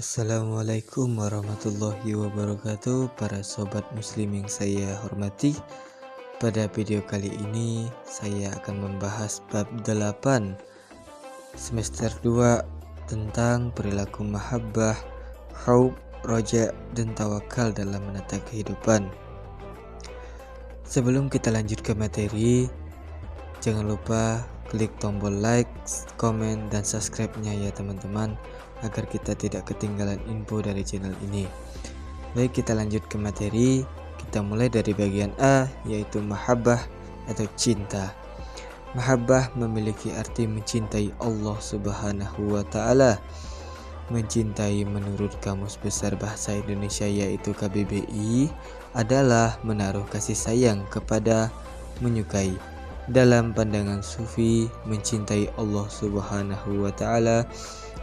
Assalamualaikum warahmatullahi wabarakatuh, para sobat muslim yang saya hormati. Pada video kali ini saya akan membahas bab 8 semester 2 tentang perilaku mahabbah, khauf, roja, dan tawakal dalam menata kehidupan. Sebelum kita lanjut ke materi, jangan lupa klik tombol like, komen, dan subscribe-nya ya teman-teman, agar kita tidak ketinggalan info dari channel ini. Baik, kita lanjut ke materi. Kita mulai dari bagian A, yaitu mahabbah atau cinta. Mahabbah memiliki arti mencintai Allah Subhanahu wa Ta'ala. Mencintai menurut Kamus Besar Bahasa Indonesia yaitu KBBI adalah menaruh kasih sayang kepada, menyukai. Dalam pandangan sufi, mencintai Allah Subhanahu wa Ta'ala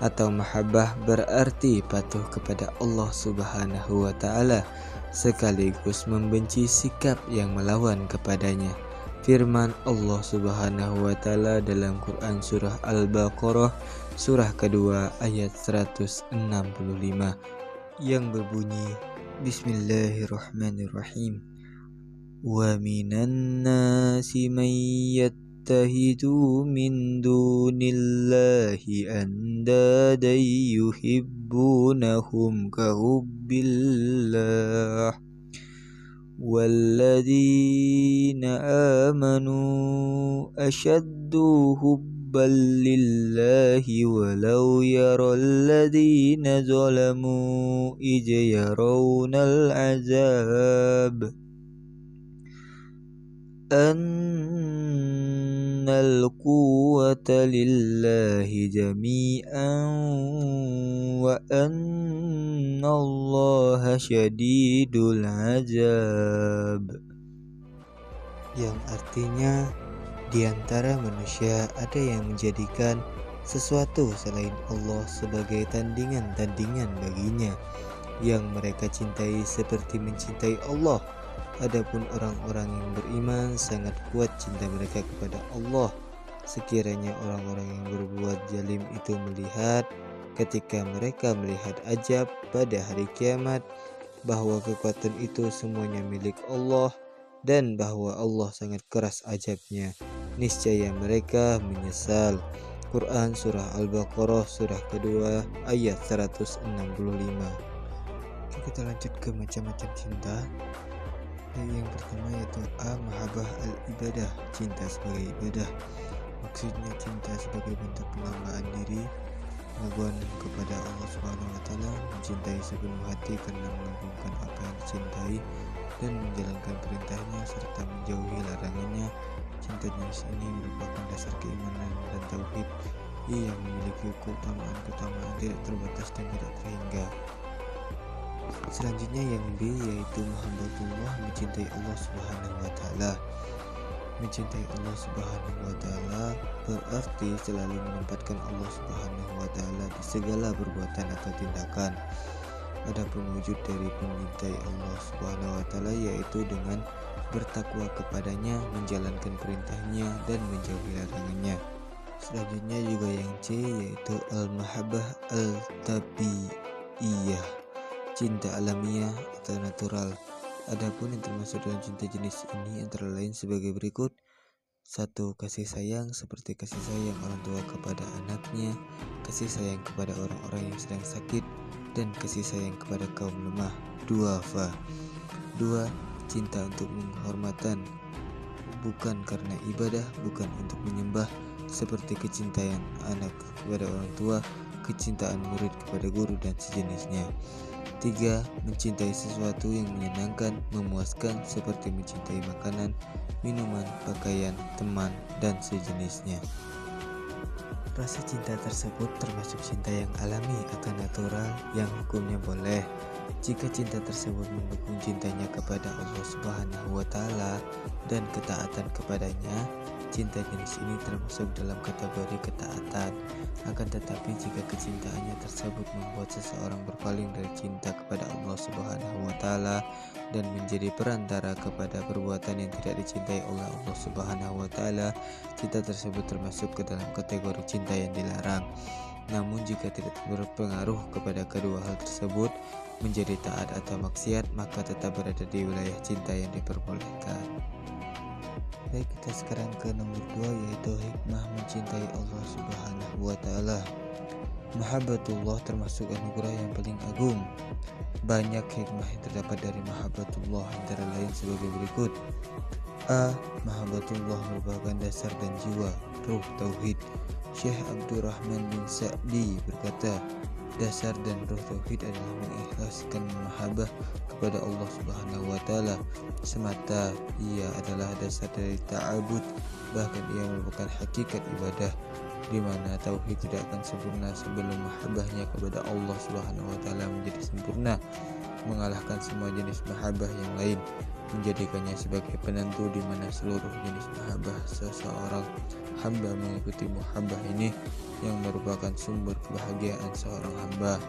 atau mahabbah berarti patuh kepada Allah Subhanahu wa Ta'ala sekaligus membenci sikap yang melawan kepadanya. Firman Allah Subhanahu wa Ta'ala dalam Quran surah Al-Baqarah surah kedua ayat 165 yang berbunyi, Bismillahirrahmanirrahim. Wa minan nasi man yattahidu min dunillahi andadan yuhibbunahum kahubbillah walladzina amanu ashaddu hubban lillahi walau yaral ladzina zalamu id yarawnal azab annal quwwata lillahi jami'an wa annallaha syadidul azab, yang artinya di antara manusia ada yang menjadikan sesuatu selain Allah sebagai tandingan-tandingan baginya yang mereka cintai seperti mencintai Allah. Adapun orang-orang yang beriman sangat kuat cinta mereka kepada Allah. Sekiranya orang-orang yang berbuat zalim itu melihat ketika mereka melihat azab pada hari kiamat bahwa kekuatan itu semuanya milik Allah dan bahwa Allah sangat keras azabnya, niscaya mereka menyesal. Quran surah Al-Baqarah surah kedua ayat 165. Oke, kita lanjut ke macam-macam cinta. Yang pertama yaitu A, mahabbah al-ibadah, cinta sebagai ibadah. Maksudnya cinta sebagai bentuk penghambaan diri, pengagungan kepada Allah Subhanahu wa Ta'ala, mencintai sepenuh hati karena mengagungkan apa yang dicintai dan menjalankan perintahnya serta menjauhi larangannya. Cinta jenis ini merupakan dasar keimanan dan tauhid yang memiliki keutamaan tidak terbatas dan tidak terhingga. Selanjutnya yang B, yaitu mahabbatullah, mencintai Allah Subhanahu wa Ta'ala. Mencintai Allah Subhanahu wa Ta'ala berarti selalu menempatkan Allah Subhanahu wa Ta'ala di segala perbuatan atau tindakan. Adapun wujud dari mencintai Allah Subhanahu wa Ta'ala yaitu dengan bertakwa kepadanya, menjalankan perintahnya dan menjauhi larangannya. Selanjutnya juga yang C, yaitu al-mahabbah al-tabi'iyah, cinta alamiah atau natural. Adapun yang termasuk dalam cinta jenis ini antara lain sebagai berikut. 1. Kasih sayang seperti kasih sayang orang tua kepada anaknya, kasih sayang kepada orang-orang yang sedang sakit, dan kasih sayang kepada kaum lemah. 2. Cinta untuk penghormatan, bukan karena ibadah, bukan untuk menyembah, seperti kecintaan anak kepada orang tua, kecintaan murid kepada guru dan sejenisnya. 3. Mencintai sesuatu yang menyenangkan, memuaskan, seperti mencintai makanan, minuman, pakaian, teman, dan sejenisnya. Rasa cinta tersebut termasuk cinta yang alami atau natural yang hukumnya boleh. Jika cinta tersebut mendukung cintanya kepada Allah Subhanahu wa Ta'ala dan ketaatan kepadanya, cinta jenis ini termasuk dalam kategori ketaatan. Akan tetapi jika kecintaannya tersebut membuat seseorang berpaling dari cinta kepada Allah Subhanahu wa Ta'ala dan menjadi perantara kepada perbuatan yang tidak dicintai oleh Allah Subhanahu wa Ta'ala, cinta tersebut termasuk ke dalam kategori cinta yang dilarang. Namun jika tidak berpengaruh kepada kedua hal tersebut menjadi taat atau maksiat, maka tetap berada di wilayah cinta yang diperbolehkan. Baik, kita sekarang ke nomor 2, yaitu hikmah mencintai Allah Subhanahu wa Ta'ala. Mahabbatullah termasuk anugerah yang paling agung. Banyak hikmah yang terdapat dari mahabbatullah, antara lain sebagai berikut. A. Mahabbatullah merupakan dasar dan jiwa ruh tauhid. Syekh Abdurrahman bin Sa'di berkata, dasar dan ruh tauhid adalah mengikhlaskan mahabbah kepada Allah Subhanahu wa Ta'ala semata. Ia adalah dasar dari ta'abud, bahkan ia merupakan hakikat ibadah, di mana tauhid tidak akan sempurna sebelum mahabbahnya kepada Allah Subhanahu wa Ta'ala menjadi sempurna, mengalahkan semua jenis mahabbah yang lain, menjadikannya sebagai penentu di mana seluruh jenis mahabbah seseorang hamba mengikuti mahabbah ini, yang merupakan sumber kebahagiaan seorang hamba.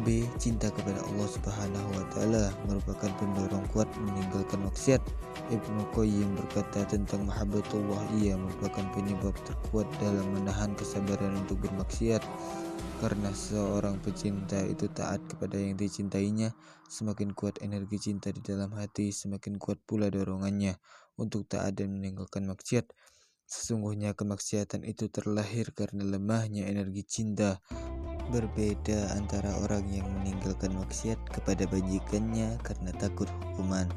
B. Cinta kepada Allah Subhanahu wa Ta'ala merupakan pendorong kuat meninggalkan maksiat. Ibnu Qayyim berkata tentang mahabbatullah, ia merupakan penyebab terkuat dalam menahan kesabaran untuk bermaksiat. Karena seorang pecinta itu taat kepada yang dicintainya, semakin kuat energi cinta di dalam hati, semakin kuat pula dorongannya untuk taat dan meninggalkan maksiat. Sesungguhnya kemaksiatan itu terlahir karena lemahnya energi cinta. Berbeda antara orang yang meninggalkan maksiat kepada bajikannya karena takut hukuman.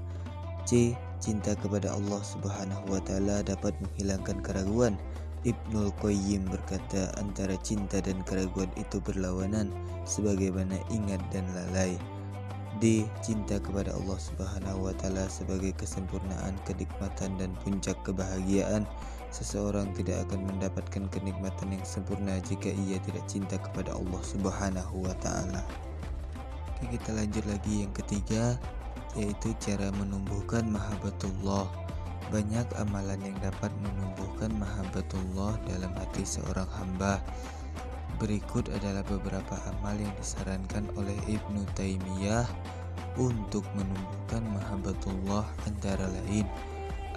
C. Cinta kepada Allah Subhanahu wa Ta'ala dapat menghilangkan keraguan. Ibnu Qayyim berkata, antara cinta dan keraguan itu berlawanan, sebagaimana ingat dan lalai. D. Cinta kepada Allah Subhanahu wa Ta'ala sebagai kesempurnaan kenikmatan dan puncak kebahagiaan. Seseorang tidak akan mendapatkan kenikmatan yang sempurna jika ia tidak cinta kepada Allah Subhanahu wa Ta'ala. Oke, kita lanjut lagi yang ketiga, yaitu cara menumbuhkan mahabbatullah. Banyak amalan yang dapat menumbuhkan mahabbatullah dalam hati seorang hamba. Berikut adalah beberapa amal yang disarankan oleh Ibnu Taimiyah untuk menumbuhkan mahabbatullah, antara lain: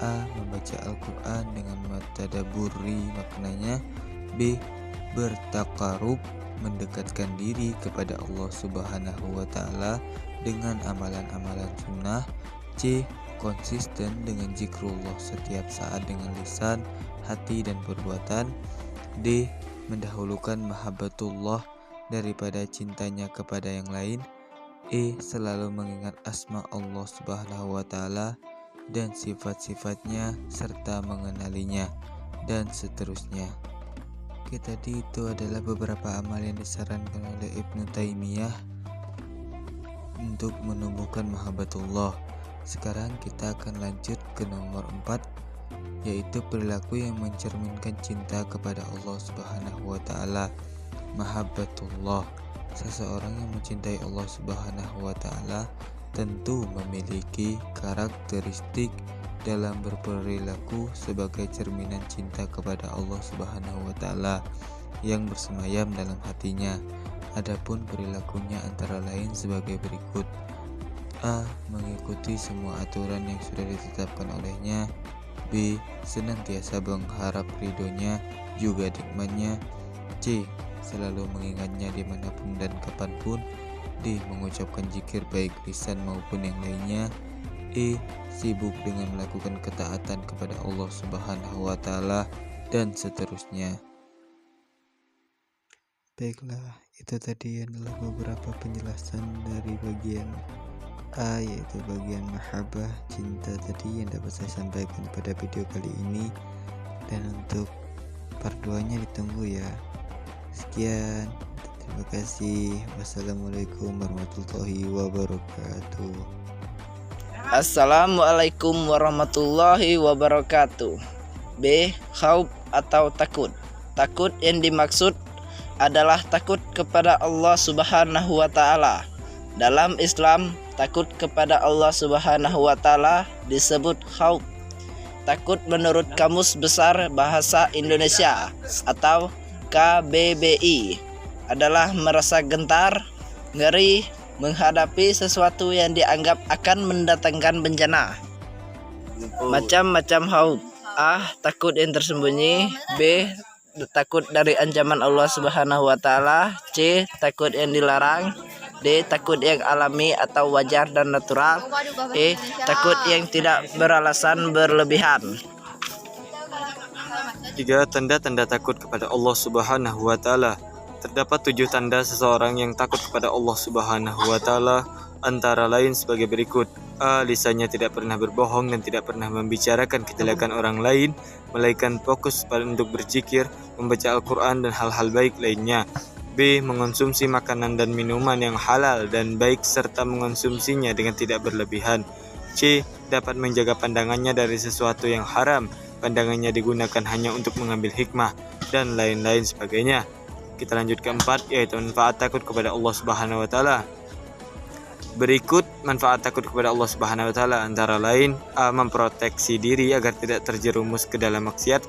A. Membaca Al-Quran dengan mentadabburi maknanya. B. Bertaqarrub, mendekatkan diri kepada Allah Subhanahu wa Ta'ala dengan amalan-amalan sunnah. C. Konsisten dengan zikrullah setiap saat dengan lisan, hati, dan perbuatan. D. Mendahulukan mahabbatullah daripada cintanya kepada yang lain. E. Selalu mengingat asma Allah Subhanahu wa Ta'ala dan sifat-sifatnya serta mengenalinya, dan seterusnya. Oke, tadi itu adalah beberapa amal yang disarankan oleh Ibnu Taimiyah untuk menumbuhkan mahabbatullah. Sekarang kita akan lanjut ke nomor 4, yaitu perilaku yang mencerminkan cinta kepada Allah Subhanahu wa Ta'ala. Mahabbatullah. Seseorang yang mencintai Allah Subhanahu wa Ta'ala tentu memiliki karakteristik dalam berperilaku sebagai cerminan cinta kepada Allah Subhanahu wa Ta'ala yang bersemayam dalam hatinya. Adapun perilakunya antara lain sebagai berikut. A. Mengikuti semua aturan yang sudah ditetapkan olehnya. B. Senantiasa mengharap ridhonya juga nikmatnya. C. Selalu mengingatnya dimanapun dan kapanpun. D. Mengucapkan zikir baik lisan maupun yang lainnya. E. Sibuk dengan melakukan ketaatan kepada Allah Subhanahu wa Ta'ala, dan seterusnya. Baiklah, itu tadi adalah beberapa penjelasan dari bagian A, yaitu bagian mahabbah, cinta tadi yang dapat saya sampaikan pada video kali ini. Dan untuk part 2-nya ditunggu ya. Sekian, terima kasih. Wassalamualaikum warahmatullahi wabarakatuh. Assalamualaikum warahmatullahi wabarakatuh. B. Khauf atau takut. Takut yang dimaksud adalah takut kepada Allah Subhanahu wa Ta'ala. Dalam Islam, takut kepada Allah Subhanahu wa Ta'ala disebut khauf. Takut menurut Kamus Besar Bahasa Indonesia atau KBBI adalah merasa gentar, ngeri menghadapi sesuatu yang dianggap akan mendatangkan bencana. Macam-macam khauf. A. Takut yang tersembunyi. B. takut dari ancaman Allah Subhanahu wa taala. C. Takut yang dilarang. D. Takut yang alami atau wajar dan natural. E. Takut yang tidak beralasan berlebihan. 3. Tanda-tanda takut kepada Allah Subhanahu wa taala. Terdapat 7 tanda seseorang yang takut kepada Allah Subhanahu wa taala, antara lain sebagai berikut. A. Lisannya tidak pernah berbohong dan tidak pernah membicarakan kejelekan orang lain, melainkan fokus untuk berzikir, membaca Al-Quran dan hal-hal baik lainnya. B. Mengonsumsi makanan dan minuman yang halal dan baik serta mengonsumsinya dengan tidak berlebihan. C. Dapat menjaga pandangannya dari sesuatu yang haram, pandangannya digunakan hanya untuk mengambil hikmah, dan lain-lain sebagainya. Kita lanjut ke 4, yaitu manfaat takut kepada Allah Subhanahu wa taala. Berikut manfaat takut kepada Allah Subhanahu wa taala antara lain: A. Memproteksi diri agar tidak terjerumus ke dalam maksiat.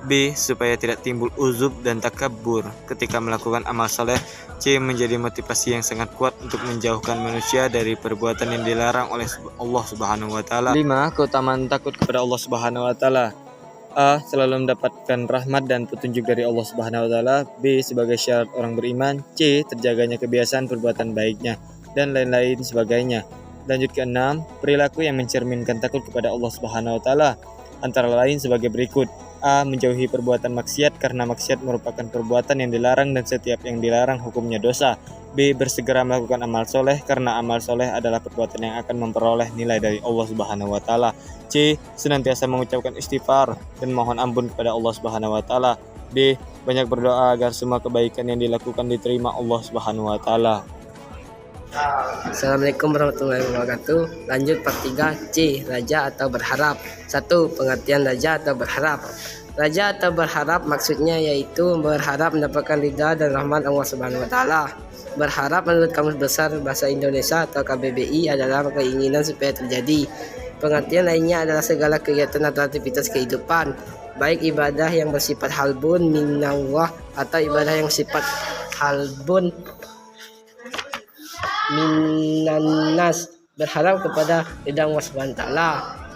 B. Supaya tidak timbul uzub dan takabur ketika melakukan amal saleh. C. Menjadi motivasi yang sangat kuat untuk menjauhkan manusia dari perbuatan yang dilarang oleh Allah Subhanahu wa taala. 5. Keutamaan takut kepada Allah Subhanahu wa taala. A. Selalu mendapatkan rahmat dan petunjuk dari Allah Subhanahu wa taala. B. Sebagai syarat orang beriman. C. Terjaganya kebiasaan perbuatan baiknya, dan lain-lain sebagainya. Lanjut ke 6, perilaku yang mencerminkan takut kepada Allah Subhanahu wa taala antara lain sebagai berikut. A. Menjauhi perbuatan maksiat karena maksiat merupakan perbuatan yang dilarang dan setiap yang dilarang hukumnya dosa. B. Bersegera melakukan amal soleh karena amal soleh adalah perbuatan yang akan memperoleh nilai dari Allah Subhanahu wa taala. C. Senantiasa mengucapkan istighfar dan mohon ampun kepada Allah Subhanahu wa taala. D. Banyak berdoa agar semua kebaikan yang dilakukan diterima Allah Subhanahu wa taala. Assalamualaikum warahmatullahi wabarakatuh. Lanjut part 3. C. Raja atau berharap. 1. Pengertian raja atau berharap. Raja atau berharap maksudnya yaitu berharap mendapatkan ridha dan rahmat Allah Subhanahu wa taala. Berharap menurut Kamus Besar Bahasa Indonesia atau KBBI adalah keinginan supaya terjadi. Pengertian lainnya adalah segala kegiatan atau aktivitas kehidupan, baik ibadah yang bersifat halbun minallah atau ibadah yang sifat halbun minannas, berharap kepada ridha Allah Subhanahu wa taala.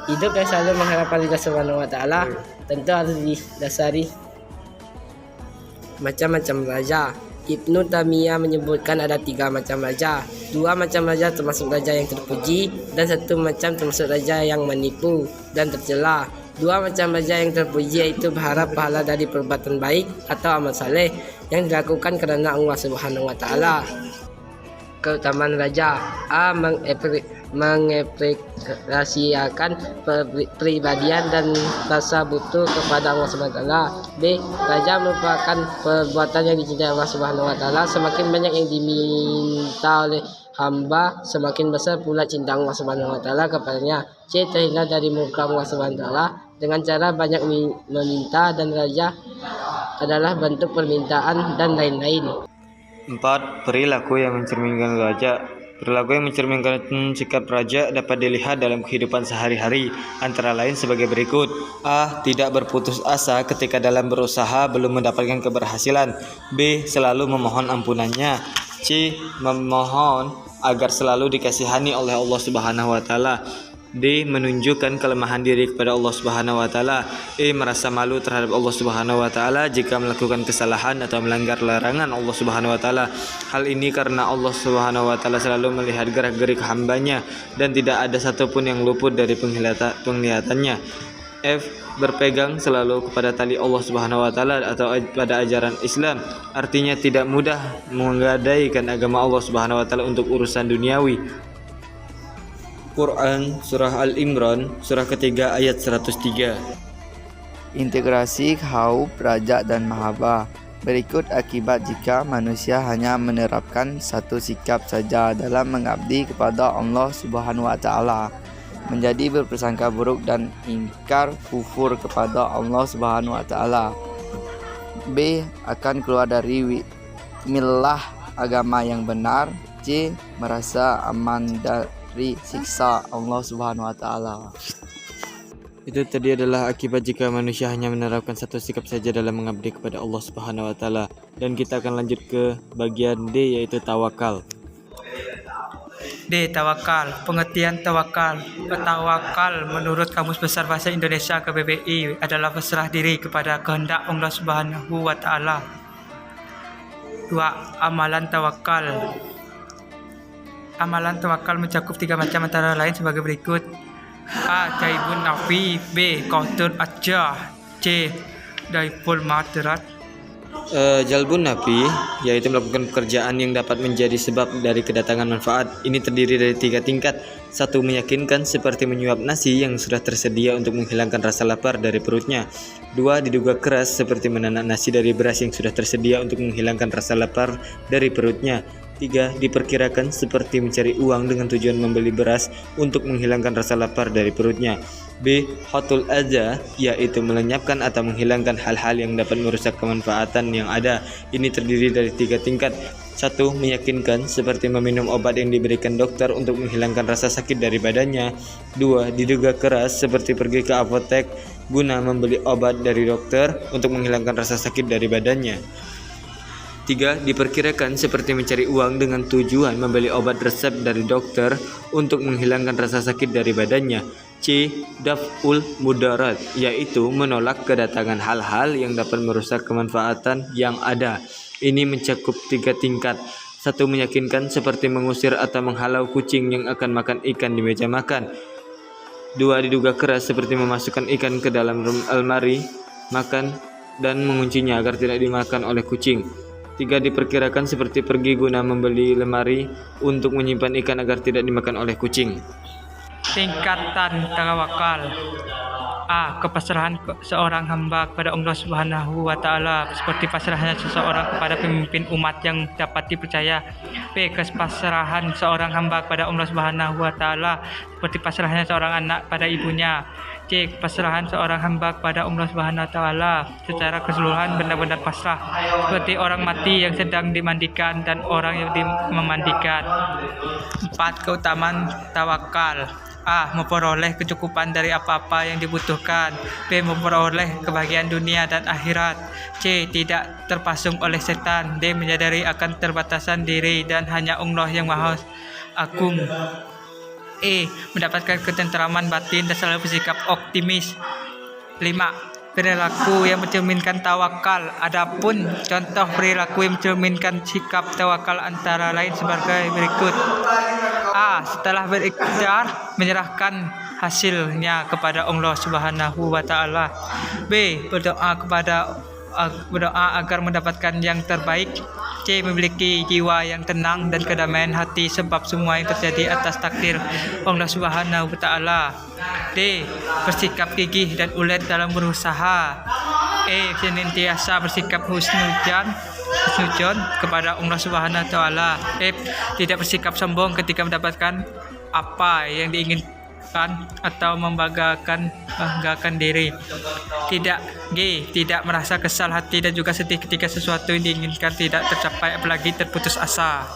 Hidup yang selalu mengharapkan ridha Subhanahu wa taala tentu harus didasari macam-macam raja. Ibnu Taimiyah menyebutkan ada 3 macam raja. 2 macam raja termasuk raja yang terpuji, dan 1 macam termasuk raja yang menipu dan tercela. 2 macam raja yang terpuji yaitu berharap pahala dari perbuatan baik atau amal saleh yang dilakukan karena Allah Subhanahu wa taala. Keutamaan raja. A. Mengapresiasikan pribadian dan rasa butuh kepada Allah Subhanahu wa taala. B. Raja merupakan perbuatan yang dicintai Allah Subhanahu wa taala. Semakin banyak yang diminta oleh hamba, semakin besar pula cinta Allah Subhanahu wa taala kepadanya. C. Terhindar dari murka Allah Subhanahu wa taala dengan cara banyak meminta, dan raja adalah bentuk permintaan dan lain-lain. 4. Perilaku yang mencerminkan raja. Perilaku yang mencerminkan sikap raja dapat dilihat dalam kehidupan sehari-hari, antara lain sebagai berikut. A. Tidak berputus asa ketika dalam berusaha belum mendapatkan keberhasilan. B. Selalu memohon ampunannya. C. Memohon agar selalu dikasihani oleh Allah Subhanahu wa taala. D. Menunjukkan kelemahan diri kepada Allah Subhanahu wa taala. E. Merasa malu terhadap Allah Subhanahu wa taala jika melakukan kesalahan atau melanggar larangan Allah Subhanahu wa taala. Hal ini karena Allah Subhanahu wa taala selalu melihat gerak-gerik hambanya dan tidak ada satupun yang luput dari penglihatannya. F. Berpegang selalu kepada tali Allah Subhanahu wa taala atau pada ajaran Islam. Artinya tidak mudah menggadaikan agama Allah Subhanahu wa taala untuk urusan duniawi. Quran Surah Al-Imran Surah ketiga ayat 103. Integrasi Khauf, Raja dan Mahabbah. Berikut akibat jika manusia hanya menerapkan satu sikap saja dalam mengabdi kepada Allah Subhanahu wa taala, menjadi berprasangka buruk dan ingkar kufur kepada Allah Subhanahu wa taala. B. Akan keluar dari milah agama yang benar. C. Merasa aman dari siksa Allah Subhanahu wa taala. Itu tadi adalah akibat jika manusia hanya menerapkan satu sikap saja dalam mengabdi kepada Allah Subhanahu wa taala. Dan kita akan lanjut ke bagian D, yaitu tawakal. D. Tawakal. Pengertian tawakal. Tawakal menurut Kamus Besar Bahasa Indonesia KBBI adalah berserah diri kepada kehendak Allah Subhanahu wa taala. 2. Amalan tawakal. Amalan tawakal mencakup 3 macam antara lain sebagai berikut. A. Jaibun nafi. B. Qaudun ajah. C. Daiful madarat. Jalbun nafi yaitu melakukan pekerjaan yang dapat menjadi sebab dari kedatangan manfaat. Ini terdiri dari 3 tingkat. 1. Meyakinkan seperti menyuap nasi yang sudah tersedia untuk menghilangkan rasa lapar dari perutnya. 2. Diduga keras seperti menanak nasi dari beras yang sudah tersedia untuk menghilangkan rasa lapar dari perutnya. 3. Diperkirakan seperti mencari uang dengan tujuan membeli beras untuk menghilangkan rasa lapar dari perutnya. B. Hatul adza yaitu melenyapkan atau menghilangkan hal-hal yang dapat merusak kemanfaatan yang ada. Ini terdiri dari 3 tingkat. 1. Meyakinkan seperti meminum obat yang diberikan dokter untuk menghilangkan rasa sakit dari badannya. 2. Diduga keras seperti pergi ke apotek guna membeli obat dari dokter untuk menghilangkan rasa sakit dari badannya. 3. Diperkirakan seperti mencari uang dengan tujuan membeli obat resep dari dokter untuk menghilangkan rasa sakit dari badannya. C. Daf'ul mudarat yaitu menolak kedatangan hal-hal yang dapat merusak kemanfaatan yang ada. Ini mencakup 3 tingkat. 1. Meyakinkan seperti mengusir atau menghalau kucing yang akan makan ikan di meja makan. 2. Diduga keras seperti memasukkan ikan ke dalam almari makan dan menguncinya agar tidak dimakan oleh kucing. 3. Diperkirakan seperti pergi guna membeli lemari untuk menyimpan ikan agar tidak dimakan oleh kucing. Tingkatan tawakal. A. Kepasrahan seorang hamba kepada Allah Subhanahu wa taala seperti pasrahnya seseorang kepada pemimpin umat yang dapat dipercaya. B. Kepasrahan seorang hamba kepada Allah Subhanahu wa taala seperti pasrahnya seorang anak pada ibunya. C. Pasrahan seorang hamba kepada Allah Subhanahu wa taala secara keseluruhan benar-benar pasrah seperti orang mati yang sedang dimandikan dan orang yang memandikan. 4. Keutamaan tawakal. A. Memperoleh kecukupan dari apa-apa yang dibutuhkan. B. Memperoleh kebahagiaan dunia dan akhirat. C. Tidak terpasung oleh setan. D. Menyadari akan terbatasan diri dan hanya Allah yang Maha Agung. E. Mendapatkan ketenteraman batin dan selalu bersikap optimis. 5. Perilaku yang mencerminkan tawakal. Adapun contoh perilaku yang mencerminkan sikap tawakal antara lain sebagai berikut. A. Setelah berikhtiar menyerahkan hasilnya kepada Allah Subhanahu wa taala. B. Berdoa agar mendapatkan yang terbaik. C. Memiliki jiwa yang tenang dan kedamaian hati sebab semua yang terjadi atas takdir Allah Subhanahu wa taala. D. Bersikap gigih dan ulet dalam berusaha. E. Senantiasa bersikap husnudzon kepada Allah Subhanahu wa taala. F. Tidak bersikap sombong ketika mendapatkan apa yang diinginkan atau membanggakan diri. G. Tidak merasa kesal hati dan juga sedih ketika sesuatu yang diinginkan tidak tercapai apalagi terputus asa.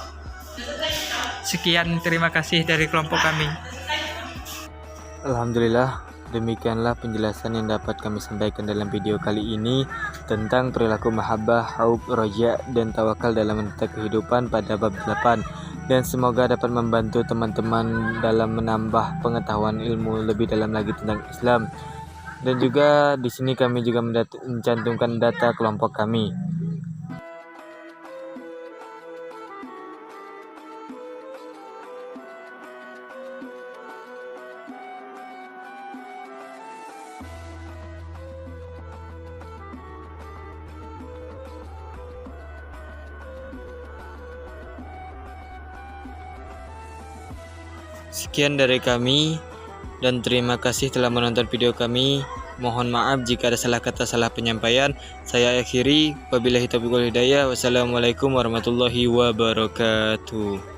Sekian, terima kasih dari kelompok kami. Alhamdulillah, demikianlah penjelasan yang dapat kami sampaikan dalam video kali ini tentang perilaku mahabbah, haub, roja, dan tawakal dalam menata kehidupan pada bab 8. Dan semoga dapat membantu teman-teman dalam menambah pengetahuan ilmu lebih dalam lagi tentang Islam. Dan juga di sini kami juga mencantumkan data kelompok kami. Sekian dari kami dan terima kasih telah menonton video kami. Mohon maaf jika ada salah kata, salah penyampaian. Saya akhiri, wabillahi taufiq wal hidayah. Wassalamualaikum warahmatullahi wabarakatuh.